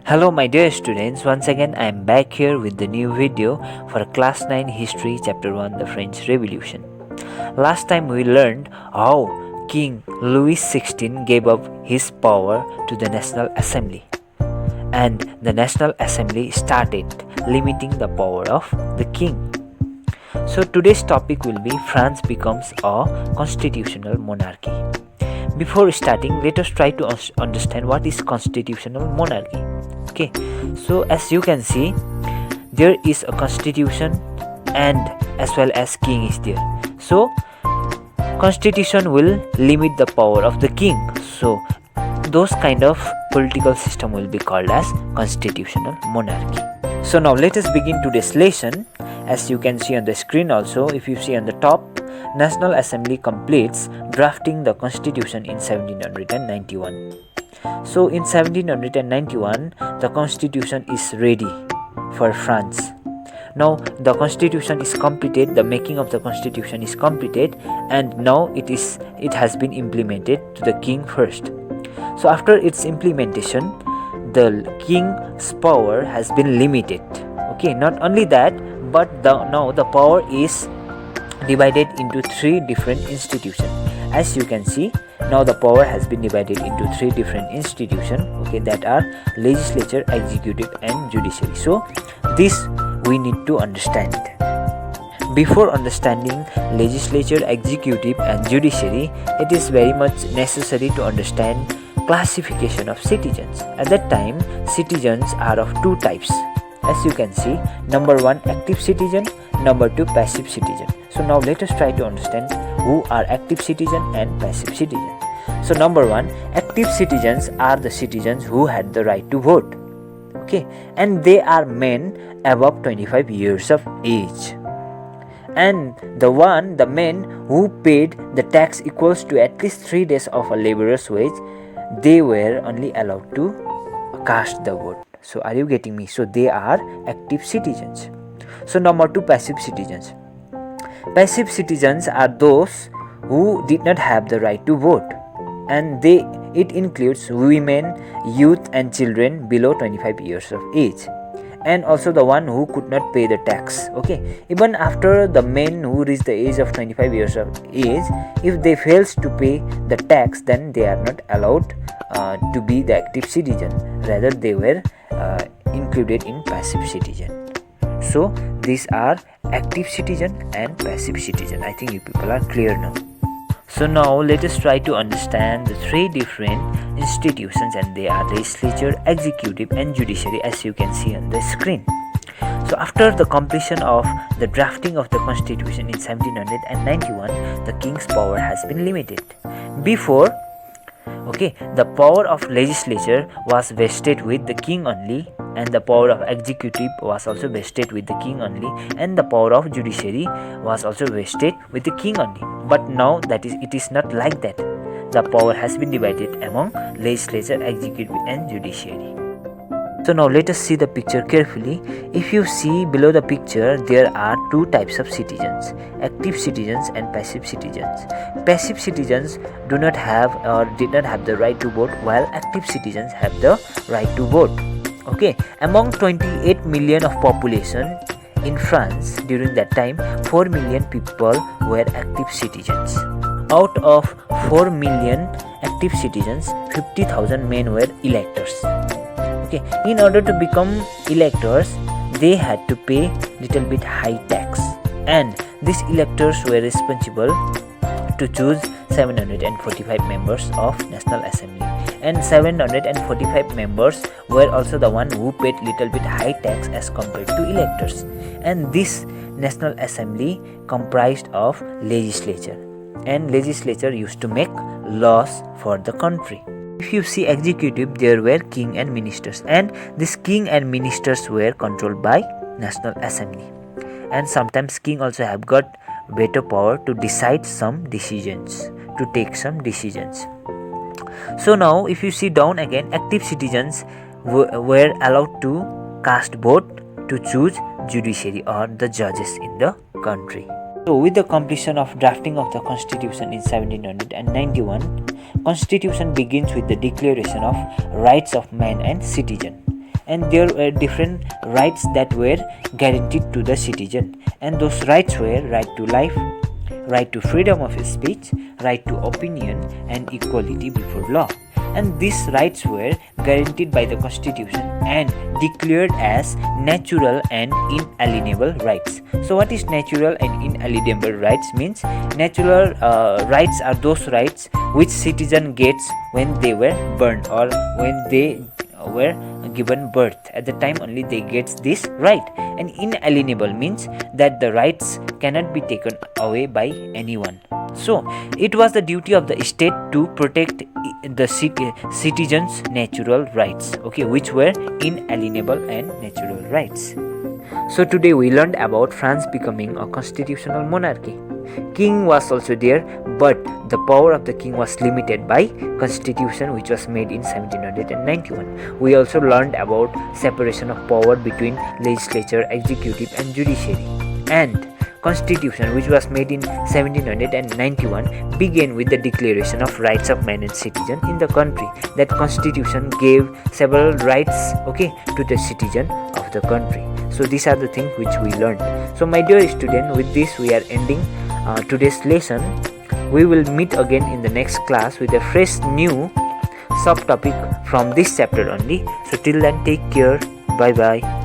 Hello my dear students, once again I am back here with the new video for class 9 history chapter 1 the French Revolution. Last time we learned how King Louis XVI gave up his power to the National Assembly, and the National Assembly started limiting the power of the king. So today's topic will be France becomes a constitutional monarchy. Before starting, let us try to understand what is constitutional monarchy. Okay, so as you can see, there is a constitution and as well as king is there. So constitution will limit the power of the king. So those kind of political system will be called as constitutional monarchy. So now let us begin today's lesson. As you can see on the screen also, if you see on the top, National Assembly completes drafting the constitution in 1791. So in 1791, the constitution is ready for France. Now the constitution is completed, the making of the constitution is completed, and now it has been implemented to the king first. So after its implementation, the king's power has been limited. Okay, not only that, but now the power is divided into three different institutions. As you can see, now the power has been divided into three different institutions, okay, that are legislature, executive and judiciary. So this we need to understand. Before understanding legislature, executive and judiciary, it is very much necessary to understand classification of citizens. At that time, citizens are of two types. As you can see, number 1 active citizen, number 2 passive citizen. So now let us try to understand who are active citizen and passive citizen. So number 1, active citizens are the citizens who had the right to vote. Okay, and they are men above 25 years of age. And the men who paid the tax equals to at least 3 days of a laborer's wage, they were only allowed to cast the vote. So are you getting me? So they are active citizens. So number 2, passive citizens. Passive citizens are those who did not have the right to vote, and it includes women, youth and children below 25 years of age, and also the one who could not pay the tax. Okay, even after the men who reach the age of 25 years of age, if they fails to pay the tax, then they are not allowed to be the active citizen. Rather, they were included in passive citizen. So these are active citizen and passive citizen. I think you people are clear now. So now let us try to understand the three different institutions, and they are legislature, executive and judiciary, as you can see on the screen. So after the completion of the drafting of the constitution in 1791, the king's power has been limited. Before, the power of legislature was vested with the king only, and the power of executive was also vested with the king only, and the power of judiciary was also vested with the king only. But now it is not like that. The power has been divided among legislature, executive and judiciary. So now let us see the picture carefully. If you see below the picture, there are two types of citizens, active citizens and passive citizens. Passive citizens do not have or did not have the right to vote, while active citizens have the right to vote. Okay, among 28 million of population in France during that time, 4 million people were active citizens. Out of 4 million active citizens, 50,000 men were electors. Okay, in order to become electors, they had to pay little bit high tax, and these electors were responsible to choose 745 members of National Assembly, and 745 members were also the one who paid little bit high tax as compared to electors. And this National Assembly comprised of legislature, and legislature used to make laws for the country. If you see executive, there were king and ministers, and this king and ministers were controlled by National Assembly, and sometimes king also have got veto power to decide some decisions, to take some decisions. So now if you see down again, active citizens were allowed to cast vote to choose judiciary or the judges in the country. So with the completion of drafting of the constitution in 1791, constitution begins with the declaration of rights of man and citizen. and there were different rights that were guaranteed to the citizen, and those rights were right to life, right to freedom of speech, right to opinion, and equality before law. And these rights were guaranteed by the constitution and declared as natural and inalienable rights. So what is natural and inalienable rights means? Natural rights are those rights which citizen gets when they were born or when they were given birth. At the time only they get this right. And inalienable means that the rights cannot be taken away by anyone. So it was the duty of the state to protect the citizens' natural rights, okay, which were inalienable and natural rights. So today we learned about France becoming a constitutional monarchy. King was also there, but the power of the king was limited by constitution which was made in 1791. We also learned about separation of power between legislature, executive and judiciary. And constitution which was made in 1791 began with the declaration of rights of man and citizen in the country. That constitution gave several rights, okay, to the citizen of the country. So these are the things which we learned. So my dear student, with this we are ending today's lesson. We will meet again in the next class with a fresh new subtopic from this chapter only. So till then, take care. Bye bye.